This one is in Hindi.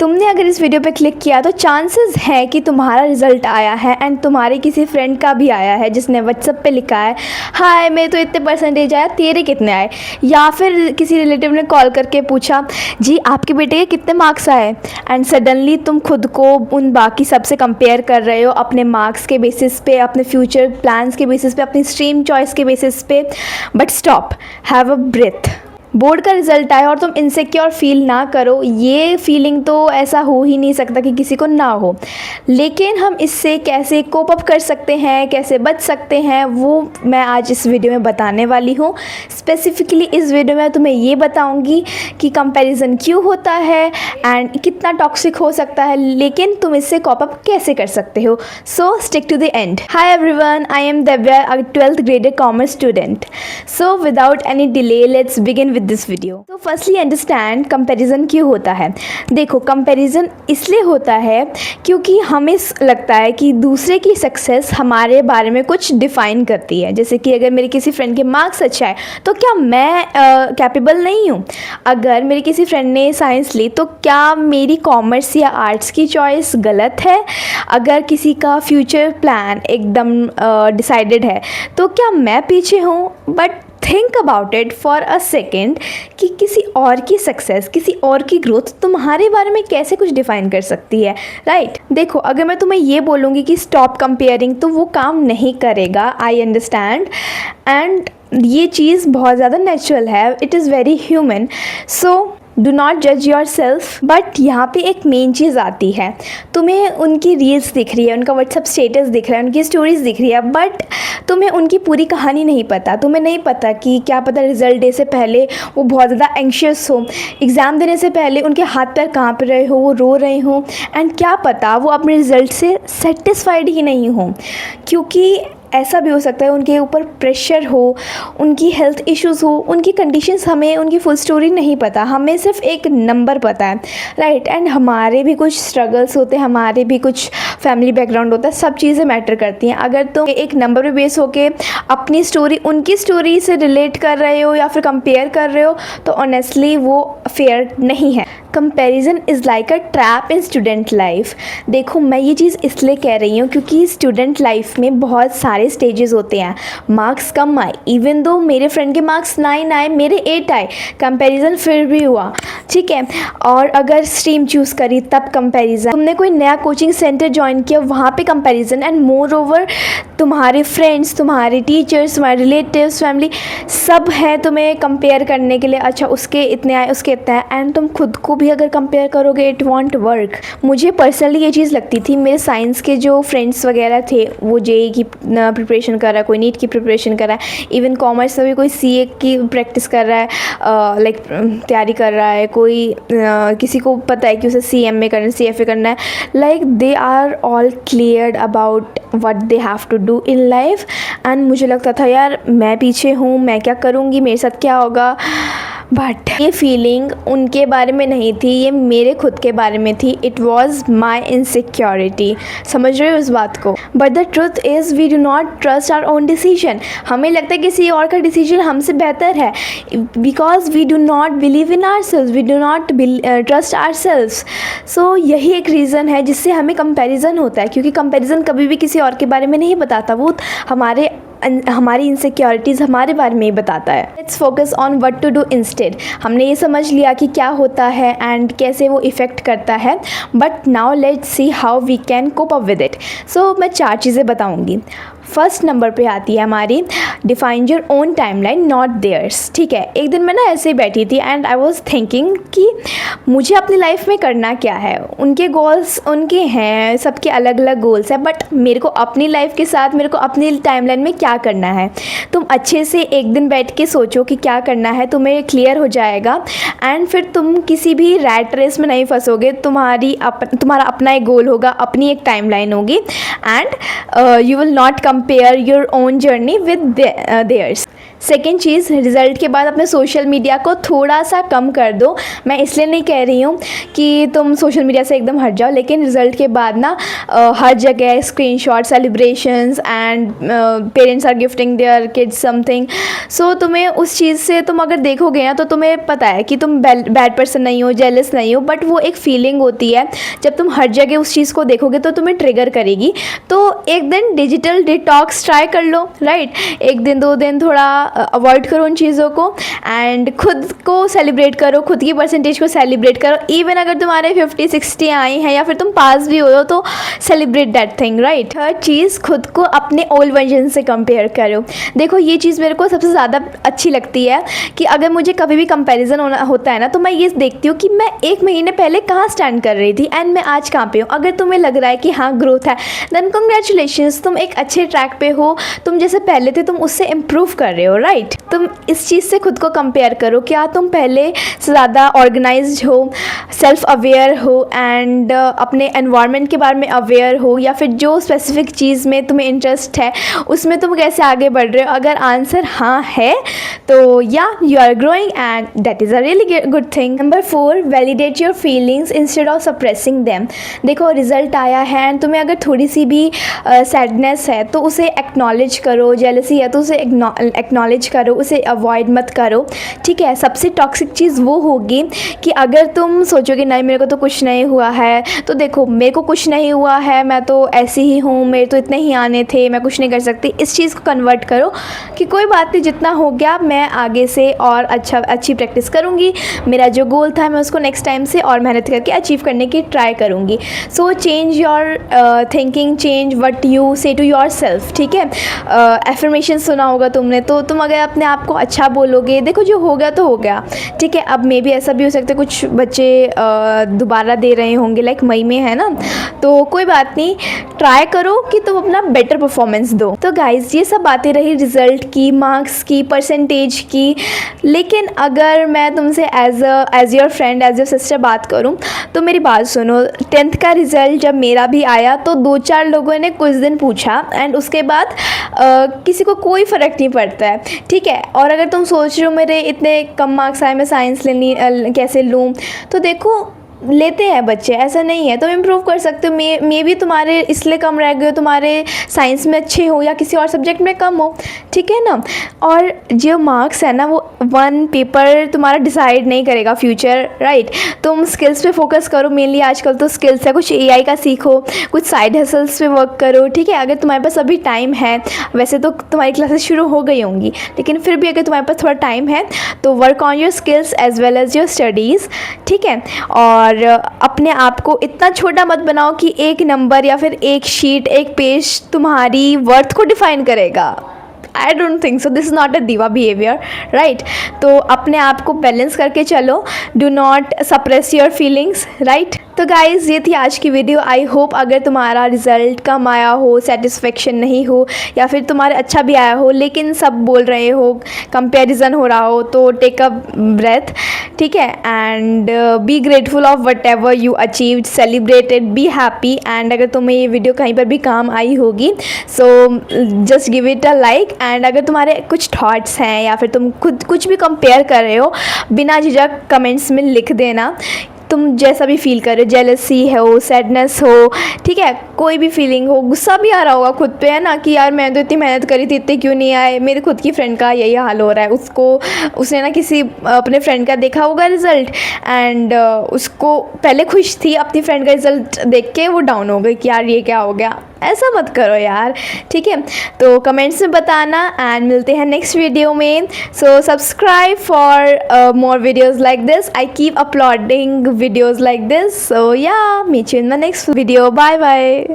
तुमने अगर इस वीडियो पे क्लिक किया तो चांसेस है कि तुम्हारा रिजल्ट आया है एंड तुम्हारे किसी फ्रेंड का भी आया है जिसने व्हाट्सएप पे लिखा है हाय मेरे तो इतने परसेंटेज आया, तेरे कितने आए। या फिर किसी रिलेटिव ने कॉल करके पूछा जी आपके बेटे के कितने मार्क्स आए, एंड सडनली तुम खुद को उन बाकी सबसे कंपेयर कर रहे हो अपने मार्क्स के बेसिस पे, अपने फ्यूचर प्लान्स के बेसिस पे, अपनी स्ट्रीम चॉइस के बेसिस पे। But stop, have a breath. Board का रिजल्ट आया और तुम इनसिक्योर फील ना करो, ये फीलिंग तो ऐसा हो ही नहीं सकता कि किसी को ना हो। लेकिन हम इससे कैसे कोप अप कर सकते हैं, कैसे बच सकते हैं, वो मैं आज इस वीडियो में बताने वाली हूँ। स्पेसिफिकली इस वीडियो में तुम्हें ये बताऊँगी कि कंपैरिजन क्यों होता है एंड कितना टॉक्सिक हो सकता है, लेकिन तुम इससे कोप अप कैसे कर सकते हो। So stick to the end. Hi everyone, I am Divya, a 12th graded commerce student. So without any delay let's begin with this video. तो फर्स्टली अंडरस्टैंड कंपैरिजन क्यों होता है। देखो, कंपैरिजन इसलिए होता है क्योंकि हमें लगता है कि दूसरे की सक्सेस हमारे बारे में कुछ डिफाइन करती है। जैसे कि अगर मेरे किसी फ्रेंड के मार्क्स अच्छा है तो क्या मैं कैपेबल नहीं हूँ। अगर मेरे किसी फ्रेंड ने साइंस ली तो क्या मेरी कॉमर्स या आर्ट्स की चॉइस गलत है। अगर किसी का फ्यूचर प्लान एकदम डिसाइडेड है तो क्या मैं पीछे हूँ। But think about it for a second कि किसी और की सक्सेस, किसी और की ग्रोथ तुम्हारे बारे में कैसे कुछ डिफाइन कर सकती है, राइट। देखो, अगर मैं तुम्हें ये बोलूँगी कि स्टॉप कंपेयरिंग तो वो काम नहीं करेगा, आई अंडरस्टैंड। एंड ये चीज़ बहुत ज़्यादा नेचुरल है, it is very human. So do not जज योर सेल्फ। बट यहाँ पे एक मेन चीज़ आती है, तुम्हें उनकी रील्स दिख रही है, उनका व्हाट्सअप स्टेटस दिख रहा है, उनकी स्टोरीज दिख रही है, बट तुम्हें उनकी पूरी कहानी नहीं पता। तुम्हें नहीं पता कि क्या पता रिजल्ट डे से पहले वो बहुत ज़्यादा एंशियस हो, एग्ज़ाम देने से पहले उनके हाथ पैर काँप रहे हो, वो रो रहे हो, एंड क्या पता वो अपने रिज़ल्ट से सेटिस्फाइड ही नहीं हो। क्योंकि ऐसा भी हो सकता है उनके ऊपर प्रेशर हो, उनकी हेल्थ इश्यूज़ हो, उनकी कंडीशंस, हमें उनकी फुल स्टोरी नहीं पता, हमें सिर्फ एक नंबर पता है, राइट। एंड हमारे भी कुछ स्ट्रगल्स होते हैं, हमारे भी कुछ फैमिली बैकग्राउंड होता है, सब चीज़ें मैटर करती हैं। अगर तुम एक नंबर पे बेस होके अपनी स्टोरी उनकी स्टोरी से रिलेट कर रहे हो या फिर कंपेयर कर रहे हो तो ऑनेस्टली वो फेयर नहीं है। Comparison is like a trap in student life. देखो, मैं ये चीज़ इसलिए कह रही हूँ क्योंकि स्टूडेंट लाइफ में बहुत सारे स्टेजेस होते हैं। मार्क्स कम आए, इवन दो मेरे फ्रेंड के मार्क्स 9 आए, मेरे 8 आए, कंपैरिजन फिर भी हुआ, ठीक है। और अगर स्ट्रीम चूज़ करी तब कंपैरिजन, तुमने कोई नया कोचिंग सेंटर ज्वाइन किया वहाँ पे कंपैरिजन, एंड मोर ओवर तुम्हारे फ्रेंड्स, तुम्हारे टीचर्स, तुम्हारे रिलेटिव्स, फैमिली सब है तुम्हें कंपेयर करने के लिए। अच्छा उसके इतने आए, उसके इतने आए, एंड तुम खुद को भी अगर कंपेयर करोगे इट वॉन्ट वर्क। मुझे पर्सनली ये चीज़ लगती थी। मेरे साइंस के जो फ्रेंड्स वगैरह थे वो जेई की प्रिपरेशन कर रहा है, कोई नीट की प्रिपरेशन कर रहा है, इवन कॉमर्स में भी कोई सीए की प्रैक्टिस कर रहा है, लाइक तैयारी कर रहा है, कोई किसी को पता है कि उसे सीएमए करना है, सीएफए करना है, like they are all cleared about what they have to do in life. And मुझे लगता था यार मैं पीछे हूँ, मैं क्या करूँगी, मेरे साथ क्या होगा। बट ये फीलिंग उनके बारे में नहीं थी, ये मेरे खुद के बारे में थी। It was my insecurity. समझ रहे हो इस बात को। But the truth is we do not trust our own decision. हमें लगता है किसी और का डिसीजन हमसे बेहतर है, because we do not believe in ourselves, we do not trust ourselves. So यही एक रीज़न है जिससे हमें कंपैरिजन होता है, क्योंकि कंपैरिजन कभी भी किसी और के बारे में नहीं बताता, वो हमारी इनसिक्योरिटीज़ हमारे बारे में ही बताता है। Let's focus on what to do instead. हमने ये समझ लिया कि क्या होता है एंड कैसे वो इफ़ेक्ट करता है, but now let's see how we can cope up with it. So मैं 4 चीज़ें बताऊँगी। फर्स्ट नंबर पे आती है हमारी define your own timeline not theirs. ठीक है, एक दिन मैं ना ऐसे ही बैठी थी एंड आई वाज थिंकिंग कि मुझे अपनी लाइफ में करना क्या है। उनके गोल्स उनके हैं, सबके अलग अलग गोल्स हैं, बट मेरे को अपनी लाइफ के साथ मेरे को अपनी टाइमलाइन में क्या करना है। तुम अच्छे से एक दिन बैठ के सोचो कि क्या करना है, तुम्हें क्लियर हो जाएगा एंड फिर तुम किसी भी रैट रेस में नहीं फंसोगे। तुम्हारा अपना एक गोल होगा, अपनी एक टाइमलाइन होगी and you will not compare your own journey with theirs. Second चीज़, रिज़ल्ट के बाद अपने सोशल मीडिया को थोड़ा सा कम कर दो। मैं इसलिए नहीं कह रही हूँ कि तुम सोशल मीडिया से एकदम हट जाओ, लेकिन रिज़ल्ट के बाद ना हर जगह screenshot, celebrations and parents are gifting their kids something. So तुम्हें उस चीज़ से तुम अगर देखोगे ना तो तुम्हें पता है कि तुम बैड पर्सन नहीं हो, जेलस नहीं हो, बट वो एक फीलिंग होती है जब तुम हर जगह उस चीज़ को देखोगे तो तुम्हें ट्रिगर करेगी। तो एक दिन डिजिटल डिटॉक्स ट्राई कर लो, राइट। एक दिन 2 दिन थोड़ा अवॉइड करो उन चीज़ों को एंड खुद को सेलिब्रेट करो, खुद की परसेंटेज को सेलिब्रेट करो। इवन अगर तुम्हारे 50-60 आई हैं या फिर तुम पास भी हो तो celebrate that thing, right. Third चीज़, खुद को अपने ओल्ड वर्जन से कंपेयर करो। देखो ये चीज़ मेरे को सबसे ज़्यादा अच्छी लगती है कि अगर मुझे कभी भी कंपैरिजन होता है ना तो मैं ये देखती हूँ कि मैं 1 महीने पहले कहाँ स्टैंड कर रही थी एंड मैं आज कहाँ पे हूँ। अगर तुम्हें लग रहा है कि हाँ ग्रोथ है, देन कंग्रेचुलेशंस, तुम एक अच्छे ट्रैक पे हो। तुम जैसे पहले थे तुम उससे इम्प्रूव कर रहे हो, राइट। तुम इस चीज़ से खुद को कंपेयर करो, क्या तुम पहले से ज़्यादा ऑर्गेनाइज्ड हो, सेल्फ अवेयर हो एंड अपने एनवायरनमेंट के बारे में अवेयर हो, या फिर जो स्पेसिफिक चीज़ में तुम्हें इंटरेस्ट है उसमें तुम कैसे आगे बढ़ रहे हो। अगर आंसर हाँ है तो या you are growing and that is a really good thing. Number 4, validate your feelings instead of suppressing them. देखो रिजल्ट आया है एंड तुम्हें अगर थोड़ी सी भी सैडनेस है तो उसे एक्नॉलेज करो, जेलसी है तो उसे एक्नॉलेज करो, उसे अवॉइड मत करो, ठीक है। सबसे टॉक्सिक चीज़ वो होगी कि अगर तुम सोचोगे नहीं मेरे को तो कुछ नहीं हुआ है, तो देखो मेरे को कुछ नहीं हुआ है, मैं तो ऐसी ही हूँ, मेरे तो इतने ही आने थे, मैं कुछ नहीं कर सकती। इस चीज़ को कन्वर्ट करो कि कोई बात नहीं, जितना हो गया मैं आगे से और अच्छी प्रैक्टिस करूँगी। मेरा जो गोल था मैं उसको नेक्स्ट टाइम से और मेहनत करके अचीव करने की ट्राई करूँगी। So change your thinking, change what you से टू योर सेल्फ, ठीक है। एफर्मेशन सुना होगा तुमने, तो तुम अगर अपने आप को अच्छा बोलोगे, देखो जो हो गया तो हो गया, ठीक है। अब मे भी ऐसा भी हो सकता है कुछ बच्चे दोबारा दे रहे होंगे, लाइक मई में है ना, तो कोई बात नहीं, ट्राई करो कि तुम अपना बेटर परफॉर्मेंस दो। तो गाइज ये सब बातें रही रिजल्ट की, मार्क्स की, परसेंटेज की। लेकिन अगर मैं तुमसे as your friend, as your sister बात करूं तो मेरी बात सुनो। 10th का रिज़ल्ट जब मेरा भी आया तो 2-4 लोगों ने कुछ दिन पूछा एंड उसके बाद किसी को कोई फ़र्क नहीं पड़ता है, ठीक है। और अगर तुम सोच रहे हो मेरे इतने कम मार्क्स आए, मैं साइंस लेनी कैसे लूँ, तो देखो लेते हैं बच्चे, ऐसा नहीं है। तुम इम्प्रूव कर सकते हो। मे भी तुम्हारे इसलिए कम रह गए हो, तुम्हारे साइंस में अच्छे हो या किसी और सब्जेक्ट में कम हो, ठीक है ना। और जो मार्क्स है ना वो 1 पेपर तुम्हारा डिसाइड नहीं करेगा फ्यूचर, राइट। तुम स्किल्स पे फोकस करो, मेनली आजकल तो स्किल्स है, कुछ AI का सीखो, कुछ साइड हसल्स पे वर्क करो, ठीक है। अगर तुम्हारे पास अभी टाइम है, वैसे तो तुम्हारी क्लासेस शुरू हो गई होंगी, लेकिन फिर भी अगर तुम्हारे पास थोड़ा टाइम है तो work on your skills as well as your studies, ठीक है। और अपने आप को इतना छोटा मत बनाओ कि एक नंबर या फिर एक शीट, एक पेज तुम्हारी वर्थ को डिफाइन करेगा। I don't think so, this is not a दीवा बिहेवियर, राइट। तो अपने आप को बैलेंस करके चलो, do not suppress your feelings, right. तो गाइज़ ये थी आज की वीडियो। आई होप अगर तुम्हारा रिज़ल्ट कम आया हो, सेटिस्फेक्शन नहीं हो, या फिर तुम्हारे अच्छा भी आया हो लेकिन सब बोल रहे हो, कंपैरिजन हो रहा हो, तो टेक अ ब्रेथ, ठीक है। And be grateful of what ever you achieved, celebrated, be happy. And अगर तुम्हें ये वीडियो कहीं पर भी काम आई होगी so just give it a like. And अगर तुम्हारे कुछ थॉट्स हैं या फिर तुम खुद कुछ भी कंपेयर कर रहे हो, बिना झिझक कमेंट्स में लिख देना। तुम जैसा भी फील कर रहे हो, जेलसी हो, सैडनेस हो, ठीक है, कोई भी फीलिंग हो, गुस्सा भी आ रहा होगा खुद पे, है ना, कि यार मैं तो इतनी मेहनत करी थी, इतने क्यों नहीं आए। मेरे खुद की फ्रेंड का यही हाल हो रहा है, उसने ना किसी अपने फ्रेंड का देखा होगा रिज़ल्ट एंड उसको पहले खुश थी, अपनी फ्रेंड का रिज़ल्ट देख के वो डाउन हो गई कि यार ये क्या हो गया। ऐसा मत करो यार, ठीक है। तो कमेंट्स में बताना एंड मिलते हैं नेक्स्ट वीडियो में। So subscribe for more videos like this. I keep uploading videos like this. So yeah, meet you in the next video. Bye bye.